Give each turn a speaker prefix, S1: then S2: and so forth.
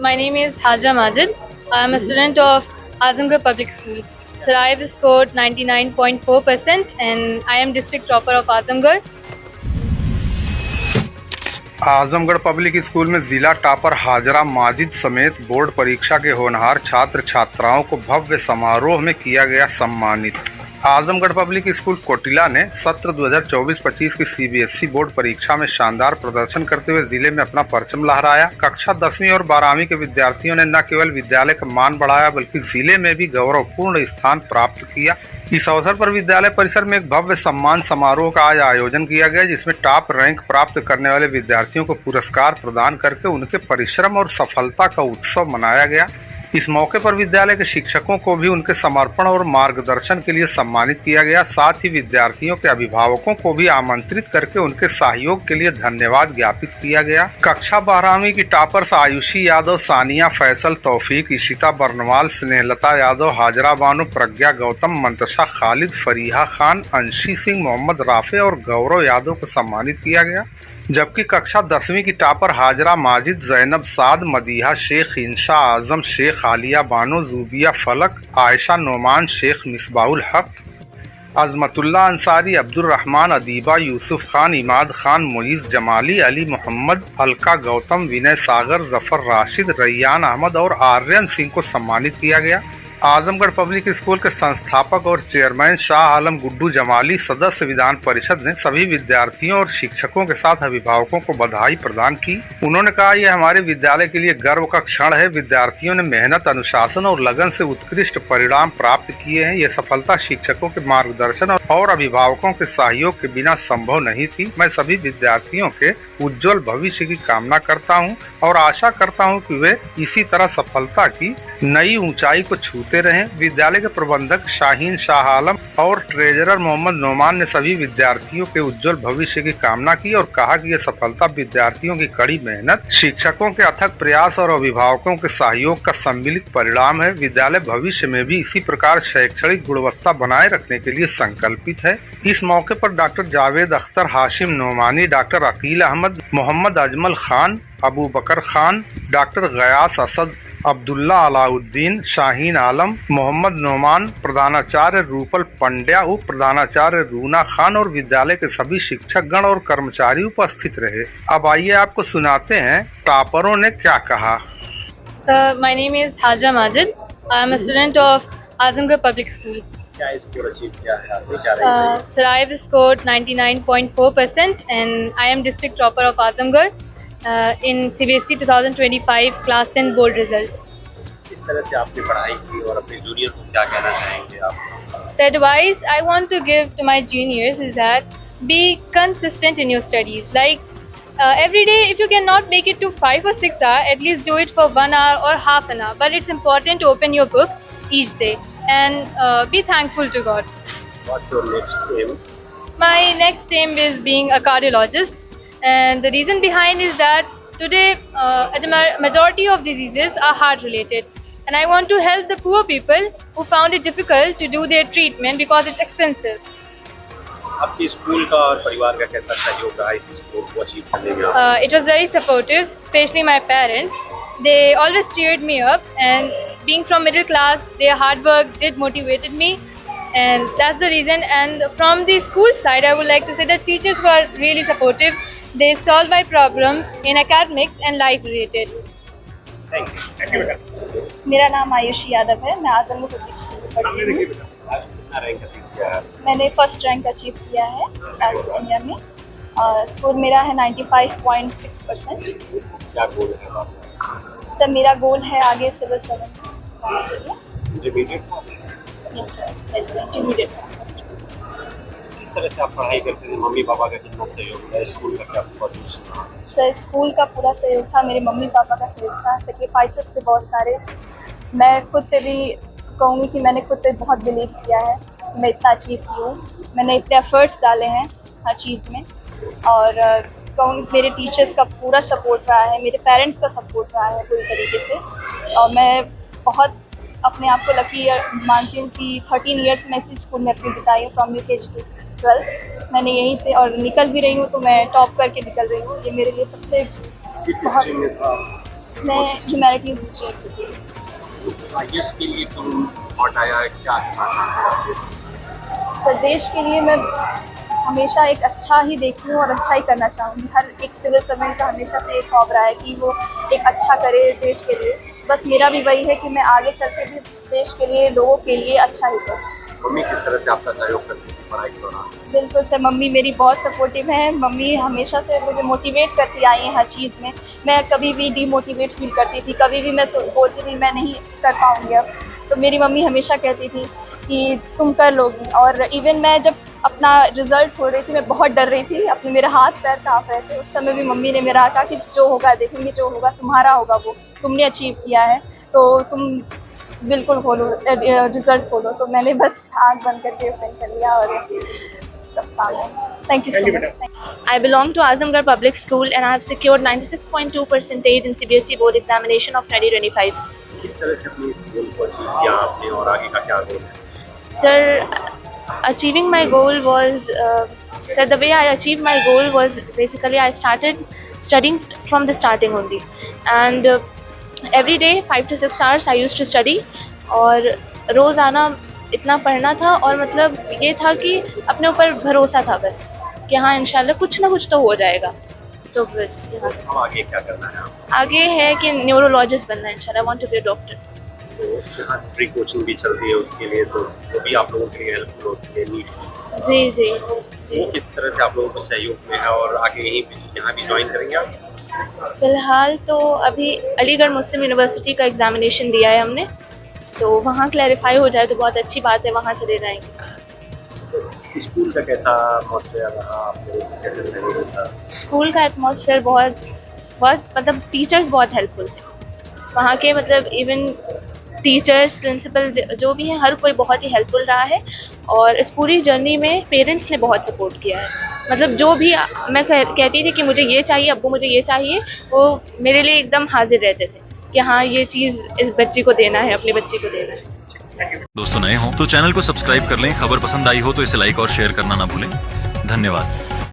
S1: My name is Haja Majid. I am a student of Azamgarh Public School. So I have scored 99.4% and I am district topper of Azamgarh.
S2: Azamgarh public school में जिला topper Hazra Majid समेत board परीक्षा के होनहार छात्र छात्राओं को भव्य समारोह में किया गया सम्मानित। आजमगढ़ पब्लिक स्कूल कोटिला ने सत्र 2024-25 की सीबीएसई बोर्ड परीक्षा में शानदार प्रदर्शन करते हुए जिले में अपना परचम लहराया। कक्षा 10वीं और 12वीं के विद्यार्थियों ने न केवल विद्यालय का मान बढ़ाया बल्कि जिले में भी गौरवपूर्ण स्थान प्राप्त किया। इस अवसर पर विद्यालय परिसर में एक भव्य सम्मान समारोह का आज आयोजन किया गया, जिसमें टॉप रैंक प्राप्त करने वाले विद्यार्थियों को पुरस्कार प्रदान करके उनके परिश्रम और सफलता का उत्सव मनाया गया। इस मौके पर विद्यालय के शिक्षकों को भी उनके समर्पण और मार्गदर्शन के लिए सम्मानित किया गया। साथ ही विद्यार्थियों के अभिभावकों को भी आमंत्रित करके उनके सहयोग के लिए धन्यवाद ज्ञापित किया गया। कक्षा 12वीं की टॉपर्स आयुषी यादव, सानिया फैसल, तौफीक, इशिता बर्नवाल, स्नेहलता यादव, हाजरा बानो, प्रज्ञा गौतम, मंतशा खालिद, फरीहा खान, अंशी सिंह, मोहम्मद राफे और गौरव यादव को सम्मानित किया गया। जबकि कक्षा 10वीं की टॉपर हाजरा माजिद, जैनब साद, मदीहा शेख, इंशा आजम शेख, आलिया बानो, जूबिया फलक, आयशा नोमान शेख, मिसबाहुल हक, अजमतुल्ला अंसारी, अब्दुल रहमान, अदीबा, यूसुफ खान, इमाद खान, मुईज़ जमाली, अली मोहम्मद, अलका गौतम, विनय सागर, जफर राशिद, रैयान अहमद और आर्यन सिंह को सम्मानित किया गया। आजमगढ़ पब्लिक स्कूल के संस्थापक और चेयरमैन शाह आलम गुड्डू जमाली, सदस्य विधान परिषद ने सभी विद्यार्थियों और शिक्षकों के साथ अभिभावकों को बधाई प्रदान की। उन्होंने कहा, यह हमारे विद्यालय के लिए गर्व का क्षण है। विद्यार्थियों ने मेहनत, अनुशासन और लगन से उत्कृष्ट परिणाम प्राप्त किए हैं। यह सफलता शिक्षकों के मार्गदर्शन और अभिभावकों के सहयोग के बिना संभव नहीं थी। मैं सभी विद्यार्थियों के उज्जवल भविष्य की कामना करता हूँ और आशा करता हूँ कि वे इसी तरह सफलता की नई ऊंचाई को छूते रहें। विद्यालय के प्रबंधक शाहीन शाह आलम और ट्रेजरर मोहम्मद नोमान ने सभी विद्यार्थियों के उज्जवल भविष्य की कामना की और कहा कि यह सफलता विद्यार्थियों की कड़ी मेहनत, शिक्षकों के अथक प्रयास और अभिभावकों के सहयोग का सम्मिलित परिणाम है। विद्यालय भविष्य में भी इसी प्रकार शैक्षणिक गुणवत्ता बनाए रखने के लिए संकल्पित है। इस मौके पर डॉक्टर जावेद अख्तर, हाशिम नोमानी, डॉक्टर अकील अहमद, मोहम्मद अजमल खान, अबू बकर खान, डॉक्टर गयास असद, अब्दुल्ला अलाउद्दीन, शाहीन आलम, मोहम्मद नोमान, प्रधानाचार्य रूपल पंड्या, उप प्रधानाचार्य रूना खान और विद्यालय के सभी शिक्षकगण और कर्मचारी उपस्थित रहे। अब आइए आपको सुनाते हैं टॉपरों ने क्या कहा।
S1: Sir, my name is Haja Majid. I am a student of Azamgarh Public School.
S3: क्या स्कोर अचीव किया है आपने? क्या रही?
S1: Sir, I have scored 99.4% and I am district topper of Azamgarh in CBSE 2025 class 10 board result.
S3: किस तरह से आपने पढ़ाई की और अपने जूनियर को क्या कहना चाहेंगे आप?
S1: The advice I want to give to my juniors is that be consistent in your studies. Like every day, if you cannot make it to 5 or 6 hours, at least do it for 1 hour or half an hour. But it's important to open your book each day and be thankful to God.
S3: What's your next aim?
S1: My next aim is being a cardiologist, and the reason behind is that today a majority of diseases are heart related, and I want to help the poor people who found it difficult to do their treatment because it's expensive.
S3: आपके school का और परिवार का कैसा सहयोग रहा इस score को अचीव करने में?
S1: It was very supportive, especially my parents. They always cheered me up, and being from middle class, their hard work did motivated me, and that's the reason. And from the school side, I would like to say that teachers were really supportive. They solved my problems in academics and life related.
S3: Thank you बेटा।
S4: मेरा नाम आयुषी यादव है। मैं Azamgarh public school में पढ़ती हूँ।
S3: आज कितना रैंक अचीव किया है?
S4: मैंने फर्स्ट रैंक अचीव किया है आज इंडिया में। स्कोर मेरा है 95.6%।
S3: क्या गोल है आपका?
S4: तो मेरा गोल है आगे सिविल सर्वेंट।
S3: इंटरमीडिएट किस तरह से आप पढ़ाई करते थे? मम्मी पापा का कितना सहयोग है? स्कूल का क्या कॉन्ट्रीब्यूशन?
S4: सर, स्कूल का पूरा सहयोग था, मेरे मम्मी पापा का सहयोग था, सेक्रीफाइसेस थे बहुत सारे। मैं खुद पे भी कहूँगी कि मैंने खुद पे बहुत बिलीव किया है, मैं इतना अचीव की हूँ। मैंने इतने एफर्ट्स डाले हैं हर चीज़ में, और कहूँ मेरे टीचर्स का पूरा सपोर्ट रहा है, मेरे पेरेंट्स का सपोर्ट रहा है पूरी तरीके से। और मैं बहुत अपने आप को लकी मानती हूँ कि 13 ईयर्स मैं इसी स्कूल में अपनी बिताई हूँ, फ्रॉम UKG टू 12 मैंने यहीं से, और निकल भी रही हूँ तो मैं टॉप करके निकल रही हूँ। ये मेरे लिए सबसे बहुत मैं ह्यूमैनिटीज़ स्ट्रीम से थी।
S3: आईएएस के लिए तुम थॉट आया क्या
S4: सर देश के लिए मैं हमेशा एक अच्छा ही देखती हूँ और अच्छा ही करना चाहूँगी। हर एक सिविल सर्वेंट का हमेशा से एक ख्वाब रहा है कि वो एक अच्छा करे देश के लिए। बस मेरा भी वही है कि मैं आगे चल के भी देश के लिए, लोगों के लिए अच्छा ही करूँ।
S3: मम्मी किस तरह से आपका सहयोग करती थी पढ़ाई के दौरान?
S4: बिल्कुल सर, मम्मी मेरी बहुत सपोर्टिव है। मम्मी हमेशा से मुझे मोटिवेट करती आई हैं हर चीज़ में। मैं कभी भी डीमोटिवेट फील करती थी, कभी भी मैं बोलती थी मैं नहीं कर पाऊँगी अब, तो मेरी मम्मी हमेशा कहती थी कि तुम कर लोगी। और इवन मैं जब अपना रिज़ल्ट हो रही थी, मैं बहुत डर रही थी, अपने मेरे हाथ पैर काँप रहे थे। उस समय भी मम्मी ने मेरा कहा कि जो होगा देखेंगे, जो होगा तुम्हारा होगा, वो तुमने अचीव किया है तो तुम बिल्कुल खोलो, रिजल्ट खोलो। तो मैंने बस आँख बंद करके ओपन कर लिया और सब काम है। Thank you so much.
S5: I belong to Azamgarh Public School and I have secured 96.2% in CBSE board examination of 2025.
S3: किस तरह से अपनी स्कूल को अचीव किया आपने और आगे का क्या गोल है?
S5: Sir, achieving my goal was the way I achieved my goal was basically I started studying from the starting only, and every day 5 to 6 hours I used to study, और रोज़ाना इतना पढ़ना था और मतलब ये था कि अपने ऊपर भरोसा था बस कि हाँ इंशाल्लाह कुछ ना कुछ तो हो जाएगा। तो बस यहाँ
S3: अब आगे क्या करना है आपको?
S5: आगे है कि न्यूरोलॉजिस्ट बनना है इंशाल्लाह, want to be a doctor.
S3: तो यहाँ फ्री कोचिंग भी चल रही है उसके लिए, तो वो भी आप लोगों के लिए हेल्पफुल होती है नीट की।
S5: जी जी जी।
S3: वो किस तरह से आप लोगों को सहयोग में है और आगे यहीं यहाँ भी ज्वाइन करेंगे आप?
S5: फ़िलहाल तो अभी अलीगढ़ मुस्लिम यूनिवर्सिटी का एग्ज़ामिनेशन दिया है हमने, तो वहाँ क्लैरिफाई हो जाए तो बहुत अच्छी बात है, वहाँ चले जाएंगे।
S3: स्कूल का कैसा एटमॉस्फेयर रहा आप लोगों को, कैसे सहयोग था?
S5: स्कूल का एटमॉस्फेयर बहुत मतलब टीचर्स बहुत हेल्पफुल थे वहाँ के, मतलब इवन टीचर्स, प्रिंसिपल जो भी हैं, हर कोई बहुत ही हेल्पफुल रहा है। और इस पूरी जर्नी में पेरेंट्स ने बहुत सपोर्ट किया है। मतलब जो भी मैं कहती थी कि मुझे ये चाहिए, अब्बू मुझे ये चाहिए, वो मेरे लिए एकदम हाजिर रहते थे कि हाँ ये चीज़ इस बच्ची को देना है, अपनी बच्ची को देना है।
S6: दोस्तों नए हो तो चैनल को सब्सक्राइब कर लें, खबर पसंद आई हो तो इसे लाइक और शेयर करना ना भूलें। धन्यवाद।